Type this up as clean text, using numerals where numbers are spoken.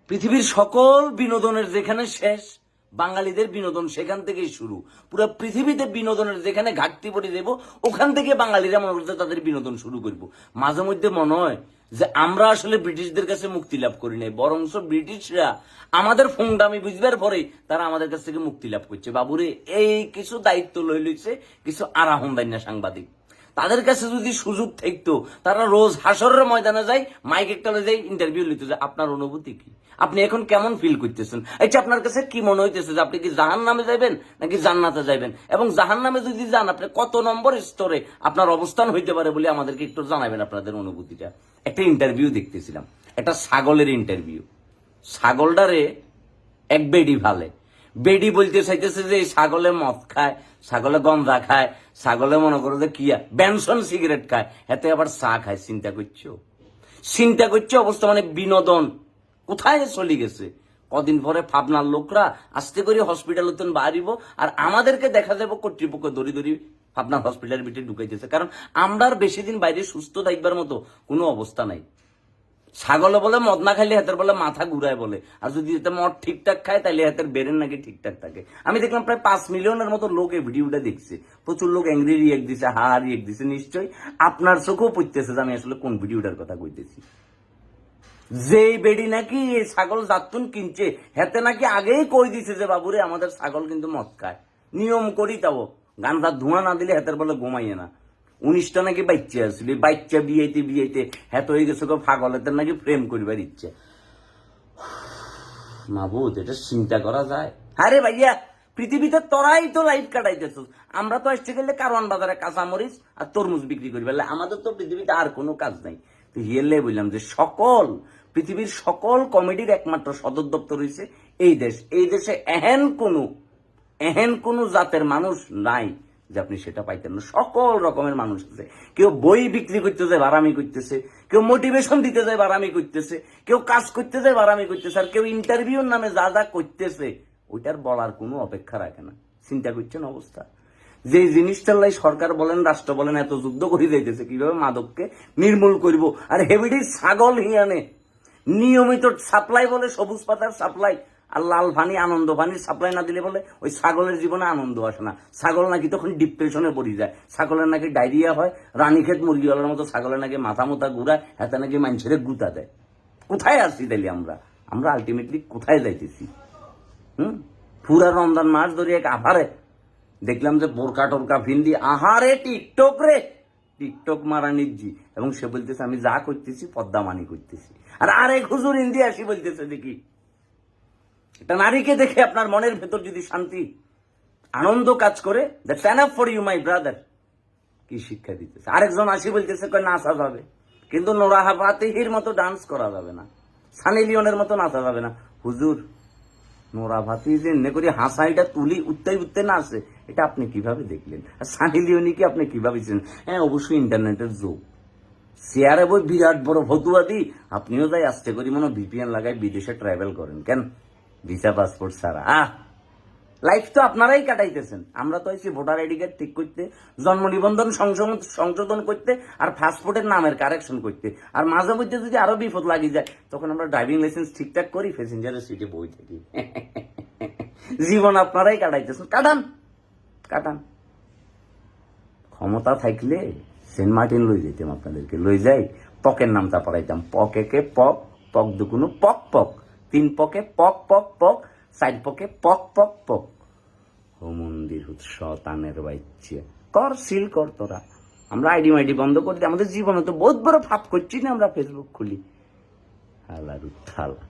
পৃথিবীর সকল বিনোদনের যেখানে শেষ, বাঙালিদের বিনোদন সেখান থেকেই শুরু। পুরো পৃথিবীতে বিনোদনের যেখানে ঘাটতি পড়ে দেব, ওখান থেকে বাঙালিরা মনে করছে তাদের বিনোদন শুরু করব। মাঝে মধ্যে মনে হয় যে আমরা আসলে ব্রিটিশদের কাছে মুক্তি লাভ করি নাই, বরঞ্চ ব্রিটিশরা আমাদের ফোংডামি বুঝবার পরেই তারা আমাদের কাছ থেকে মুক্তি লাভ করছে। বাবুরে, এই কিছু দায়িত্ব লই লইছে কিছু আরাহন্দাইনা সাংবাদিক। তাদের কাছে যদি সুযোগ থাকতো, তারা রোজ হাসরের ময়দানে যায়, মাইক একটা যায়, ইন্টারভিউ লিতে যায়। আপনার অনুভূতি কি? আপনি এখন কেমন ফিল করতেছেন? আচ্ছা, আপনার কাছে কি মনে হইতেছে যে আপনি কি জাহান নামে যাবেন নাকি জান্নাতে যাবেন? এবং জাহান নামে যদি যান, আপনি কত নম্বর স্তরে আপনার অবস্থান হইতে পারে বলে আমাদেরকে একটু জানাবেন আপনাদের অনুভূতিটা। একটা ইন্টারভিউ দেখতেছিলাম, একটা ছাগলের ইন্টারভিউ। ছাগলটারে এক বেডি ভালে, বেডি বলতে চাইতেছে যে এই ছাগলে মদ খায়, ছাগলে গন্ধা খায়, ছাগলে মনে করো যে কি বেনসন সিগারেট খায়, এতে আবার চা খায়। চিন্তা করছো অবস্থা, মানে বিনোদন কোথায় চলে গেছে। কদিন পরে পাবনার লোকরা আস্তে করে হসপিটাল বাড়িব, আর আমাদেরকে দেখা যাবো কর্তৃপক্ষ দড়ি দড়ি পাবনার হসপিটালের ভিতরে ঢুকাইতেছে। কারণ আমরা আর বেশি দিন বাইরে সুস্থ থাকবার মতো কোনো অবস্থা নাই। ছাগলে বলে মদ না খাইলে হাতের বলে মাথা ঘুরায় বলে, আর যদি এতে মদ ঠিকঠাক খায় তাহলে হাতের বেরেন নাকি ঠিকঠাক থাকে। আমি দেখলাম প্রায় 5 মিলিয়নের মতো লোক এই ভিডিওটা দেখছে। প্রচুর লোক অ্যাংরি রিয়েক্ট দিছে, রিয়েক্ট দিছে। নিশ্চয়ই আপনার চোখেও পড়তেছে যে আমি আসলে কোন ভিডিওটার কথা কইতেছি। যেই বেডি নাকি এই ছাগল জাতুন কিনছে, হেতে নাকি আগেই কই দিছে যে বাবুরে আমাদের ছাগল কিন্তু মদ খায়, নিয়ম করি তাও গানটা ধোঁয়া না দিলে হাতের বলে ঘুমাইয়ে না। 19টা নাকি বাচ্চা আসছিল, বাচ্চা বিয়েতে হ্যাঁ হয়ে গেছে পাগলের নাকি প্রেম করিবার ইচ্ছে। মাবুদ, এটা চিন্তা করা যায়? আরে ভাইয়া, পৃথিবীতে তোরাই তো লাইফ কাটাইতেছ। আমরা তো আসতে গেলে কারওয়ান বাজারে কাঁচামরিচ আর তরমুজ বিক্রি করি, বলে আমাদের তো পৃথিবীতে আর কোনো কাজ নাই। তো হিয়েলে বললাম যে পৃথিবীর সকল কমেডির একমাত্র সদর দপ্তর হয়েছে এই দেশ। এই দেশে এহেন কোন জাতের মানুষ নাই যে আপনি সেটা পাইতেন না। সকল রকমের মানুষ আছে। কেউ বই বিক্রি করতে যায় বারামি করতেছে, কেউ মোটিভেশন দিতে যায় বারামি করতেছে, কেউ কাজ করতে যায় বারামি করতেছে, আর কেউ ইন্টারভিউর নামে যা যা করতেছে ওইটার বলার কোনো অপেক্ষা রাখে না। চিন্তা করছেন অবস্থা? যে জিনিসটার লাই সরকার বলেন রাষ্ট্র বলেন এত যুদ্ধ করে যাইতেছে কিভাবে মাদককে নির্মূল করব, আর হেভিডির ছাগল হিয়ানে নিয়মিত সাপ্লাই বলে সবুজ পাতার সাপ্লাই, আর লাল পানি আনন্দ পানির সাপ্লাই না দিলে বলে ওই ছাগলের জীবনে আনন্দ আসে না। ছাগল নাকি তখন ডিপ্রেশনে পড়ে যায়, ছাগলের নাকি ডায়রিয়া হয়, রানীক্ষেত মুরগিওয়ালার মতো ছাগলের নাকি মাথা মোথা ঘুরায়, হাতে নাকি মানুষের গুতা দেয়। কোথায় আসছি তাইলে আমরা আলটিমেটলি কোথায় যাইতেছি? পুরা রমজান মাস ধরে এক আভারে দেখলাম যে বোরকা টোরকা ফিন্দি আহারে টিকটক মারা নিজি, এবং সে বলতেছে আমি যা করতেছি পদ্মা মানি করতেছি। আর আরেক হুজুর হিন্দি আসি বলতেছে দেখি একটা নারীকে দেখে আপনার মনের ভেতর যদি শান্তি আনন্দ কাজ করে, that's enough for you my brother. কি শিক্ষা দিতেছে? আরেকজন আসি বলতেছে কয় নাচা যাবে, কিন্তু নোরা ফাতেহির মতো ডান্স করা যাবে না, সানি লিওনের মতো নাচা যাবে না। হুজুর, নোরা ফাতেহি যে এমনি করে হাসাইটা তুলি উঠতে না আসে, এটা আপনি কিভাবে দেখলেন? আর সানি লিওনিকে আপনি কিভাবে ছিলেন? হ্যাঁ, অবশ্যই ইন্টারনেটের যুগ, শেয়ারে বই বিরাট বড় ফতুয়াদি। আপনিও যাই আসতে করি মনে ভিপিএন লাগাই বিদেশে ট্রাভেল করেন কেন? ভিসা পাসপোর্ট ছাড়া লাইফ তো আপনারাই কাটাইতেছেন। আমরা তো আইছি ভোটার আইডি কার্ড ঠিক করতে, জন্ম নিবন্ধন সংশোধন করতে, আর পাসপোর্টের নামের কারেকশন করতে। আর মাঝে মধ্যে যদি আরো বিপদ লাগি যায়, তখন আমরা ড্রাইভিং লাইসেন্স ঠিকঠাক করি, প্যাসেঞ্জারের সিটে বই থাকি। জীবন আপনারাই কাটাইতেছেন, কাটান। ক্ষমতা থাকলে সেন্ট মার্টিন লই যেতাম, আপনাদেরকে লই যাই, পকের নামটা পড়াইতাম। পকেকে পক, পক দুকুনো পক পক, 3 পকে পক পক পক, 4 পকে পক পক পক। ও মন্দির শতানের বাচ্চা, কর সিল কর তোরা। আমরা আইডি মাইডি বন্ধ করে দিই। আমাদের জীবনে তো বহুত বড় ফাপ করছি না, আমরা ফেসবুক খুলি। হালারু থালা।